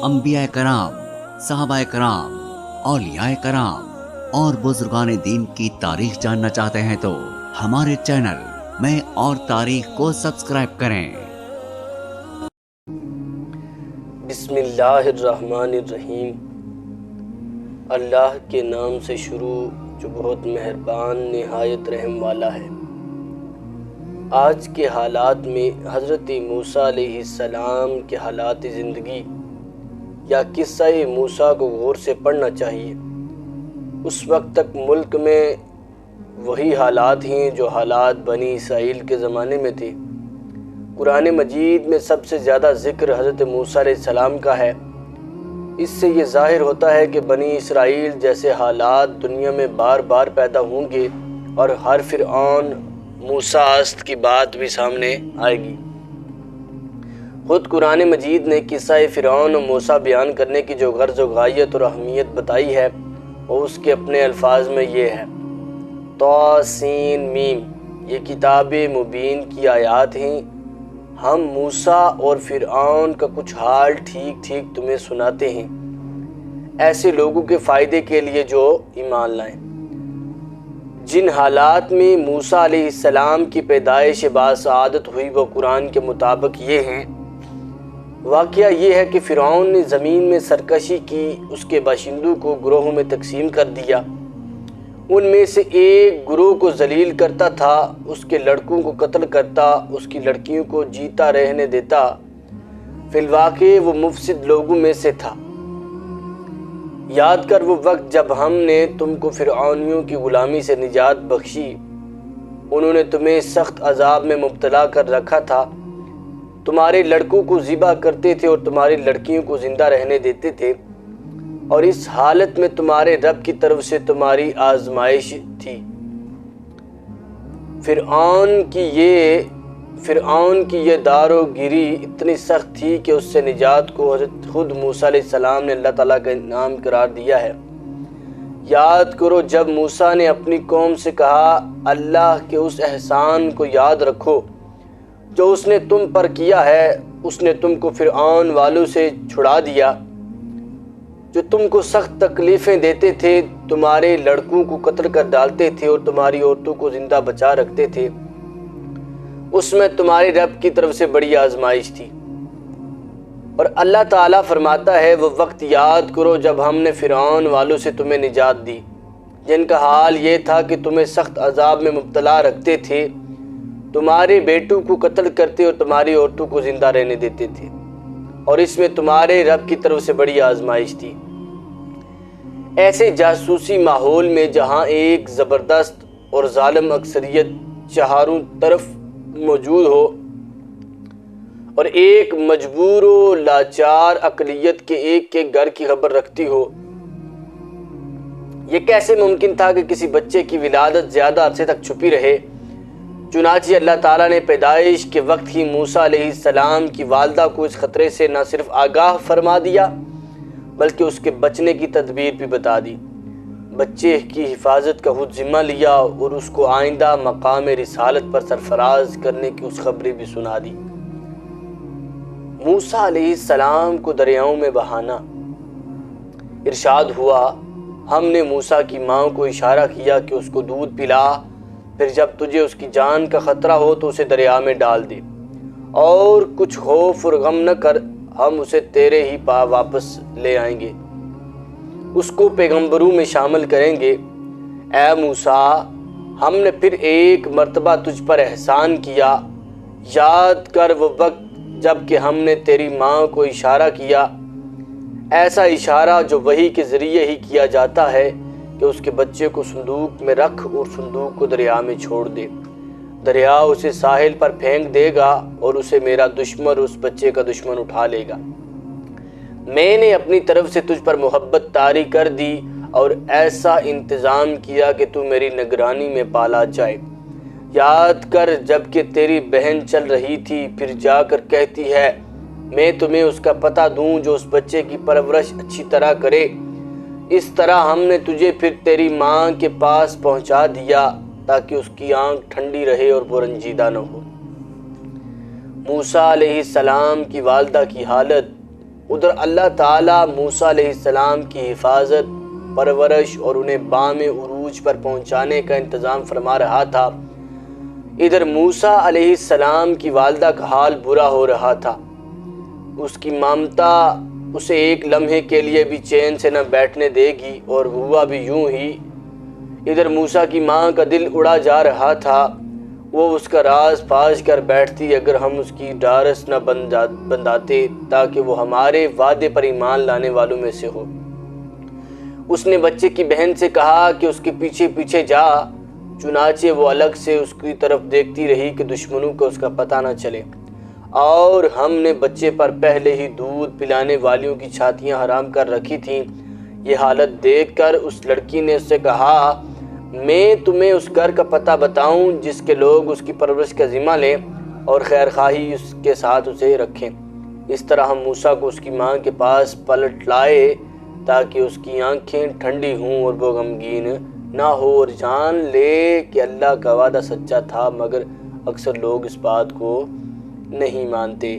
انبیاء کرام، صحابہ کرام، اولیاء کرام اور بزرگان دین کی تاریخ جاننا چاہتے ہیں تو ہمارے چینل میں اور تاریخ کو سبسکرائب کریں۔ بسم اللہ الرحمن الرحیم۔ اللہ کے نام سے شروع جو بہت مہربان نہایت رحم والا ہے۔ آج کے حالات میں حضرت موسیٰ علیہ السلام کے حالات زندگی یا قصہ موسیٰ کو غور سے پڑھنا چاہیے۔ اس وقت تک ملک میں وہی حالات ہیں جو حالات بنی اسرائیل کے زمانے میں تھے۔ قرآن مجید میں سب سے زیادہ ذکر حضرت موسیٰ علیہ السلام کا ہے۔ اس سے یہ ظاہر ہوتا ہے کہ بنی اسرائیل جیسے حالات دنیا میں بار بار پیدا ہوں گے اور ہر فرعون موسیٰ است کی بات بھی سامنے آئے گی۔ خود قرآن مجید نے قصہ فرعون و موسیٰ بیان کرنے کی جو غرض و غایت اور اہمیت بتائی ہے وہ اس کے اپنے الفاظ میں یہ ہے: طاسین میم، یہ کتاب مبین کی آیات ہیں، ہم موسیٰ اور فرعون کا کچھ حال ٹھیک ٹھیک تمہیں سناتے ہیں، ایسے لوگوں کے فائدے کے لیے جو ایمان لائیں۔ جن حالات میں موسیٰ علیہ السلام کی پیدائش باسعادت ہوئی وہ قرآن کے مطابق یہ ہیں۔ واقعہ یہ ہے کہ فرعون نے زمین میں سرکشی کی، اس کے باشندوں کو گروہوں میں تقسیم کر دیا۔ ان میں سے ایک گروہ کو ذلیل کرتا تھا، اس کے لڑکوں کو قتل کرتا، اس کی لڑکیوں کو جیتا رہنے دیتا۔ فی الواقع وہ مفسد لوگوں میں سے تھا۔ یاد کر وہ وقت جب ہم نے تم کو فرعونیوں کی غلامی سے نجات بخشی، انہوں نے تمہیں سخت عذاب میں مبتلا کر رکھا تھا، تمہارے لڑکوں کو ذبح کرتے تھے اور تمہاری لڑکیوں کو زندہ رہنے دیتے تھے، اور اس حالت میں تمہارے رب کی طرف سے تمہاری آزمائش تھی۔ فرعون کی یہ دارو گیری اتنی سخت تھی کہ اس سے نجات کو حضرت خود موسیٰ علیہ السلام نے اللہ تعالیٰ کا انعام قرار دیا ہے۔ یاد کرو جب موسیٰ نے اپنی قوم سے کہا، اللہ کے اس احسان کو یاد رکھو جو اس نے تم پر کیا ہے، اس نے تم کو فرعون والوں سے چھڑا دیا جو تم کو سخت تکلیفیں دیتے تھے، تمہارے لڑکوں کو قتل کر ڈالتے تھے اور تمہاری عورتوں کو زندہ بچا رکھتے تھے۔ اس میں تمہارے رب کی طرف سے بڑی آزمائش تھی۔ اور اللہ تعالیٰ فرماتا ہے، وہ وقت یاد کرو جب ہم نے فرعون والوں سے تمہیں نجات دی، جن کا حال یہ تھا کہ تمہیں سخت عذاب میں مبتلا رکھتے تھے، تمہارے بیٹوں کو قتل کرتے اور تمہاری عورتوں کو زندہ رہنے دیتے تھے، اور اس میں تمہارے رب کی طرف سے بڑی آزمائش تھی۔ ایسے جاسوسی ماحول میں جہاں ایک زبردست اور ظالم اکثریت چاروں طرف موجود ہو اور ایک مجبور و لاچار اقلیت کے ایک گھر کی خبر رکھتی ہو، یہ کیسے ممکن تھا کہ کسی بچے کی ولادت زیادہ عرصے تک چھپی رہے؟ چنانچہ اللہ تعالیٰ نے پیدائش کے وقت ہی موسیٰ علیہ السلام کی والدہ کو اس خطرے سے نہ صرف آگاہ فرما دیا بلکہ اس کے بچنے کی تدبیر بھی بتا دی۔ بچے کی حفاظت کا خود ذمہ لیا اور اس کو آئندہ مقام رسالت پر سرفراز کرنے کی اس خبری بھی سنا دی۔ موسیٰ علیہ السلام کو دریاؤں میں بہانا۔ ارشاد ہوا، ہم نے موسیٰ کی ماں کو اشارہ کیا کہ اس کو دودھ پلا، پھر جب تجھے اس کی جان کا خطرہ ہو تو اسے دریا میں ڈال دے، اور کچھ خوف اور غم نہ کر، ہم اسے تیرے ہی پاس واپس لے آئیں گے، اس کو پیغمبروں میں شامل کریں گے۔ اے موسیٰ، ہم نے پھر ایک مرتبہ تجھ پر احسان کیا، یاد کر وہ وقت جب کہ ہم نے تیری ماں کو اشارہ کیا، ایسا اشارہ جو وحی کے ذریعے ہی کیا جاتا ہے کہ اس کے بچے کو صندوق میں رکھ اور صندوق کو دریا میں چھوڑ دے، دریا اسے ساحل پر پھینک دے گا اور اسے میرا دشمن اس بچے کا دشمن اٹھا لے گا۔ میں نے اپنی طرف سے تجھ پر محبت طاری کر دی اور ایسا انتظام کیا کہ تو میری نگرانی میں پالا جائے۔ یاد کر جب کہ تیری بہن چل رہی تھی، پھر جا کر کہتی ہے، میں تمہیں اس کا پتہ دوں جو اس بچے کی پرورش اچھی طرح کرے۔ اس طرح ہم نے تجھے پھر تیری ماں کے پاس پہنچا دیا تاکہ اس کی آنکھ ٹھنڈی رہے اور وہ رنجیدہ نہ ہو۔ موسیٰ علیہ السلام کی والدہ کی حالت ادھر اللہ تعالیٰ موسیٰ علیہ السلام کی حفاظت، پرورش اور انہیں بام عروج پر پہنچانے کا انتظام فرما رہا تھا۔ ادھر موسیٰ علیہ السلام کی والدہ کا حال برا ہو رہا تھا۔ اس کی ممتا اسے ایک لمحے کے لیے بھی چین سے نہ بیٹھنے دے گی، اور ہوا بھی یوں ہی۔ ادھر موسیٰ کی ماں کا دل اڑا جا رہا تھا، وہ اس کا راز پاش کر بیٹھتی اگر ہم اس کی ڈھارس نہ بندھاتے تاکہ وہ ہمارے وعدے پر ایمان لانے والوں میں سے ہو۔ اس نے بچے کی بہن سے کہا کہ اس کے پیچھے پیچھے جا، چنانچہ وہ الگ سے اس کی طرف دیکھتی رہی کہ دشمنوں کو اس کا پتہ نہ چلے، اور ہم نے بچے پر پہلے ہی دودھ پلانے والیوں کی چھاتیاں حرام کر رکھی تھیں۔ یہ حالت دیکھ کر اس لڑکی نے اس سے کہا، میں تمہیں اس گھر کا پتہ بتاؤں جس کے لوگ اس کی پرورش کا ذمہ لیں اور خیر خواہی اس کے ساتھ اسے رکھیں۔ اس طرح ہم موسیٰ کو اس کی ماں کے پاس پلٹ لائے تاکہ اس کی آنکھیں ٹھنڈی ہوں اور وہ غمگین نہ ہو اور جان لے کہ اللہ کا وعدہ سچا تھا، مگر اکثر لوگ اس بات کو نہیں مانتے۔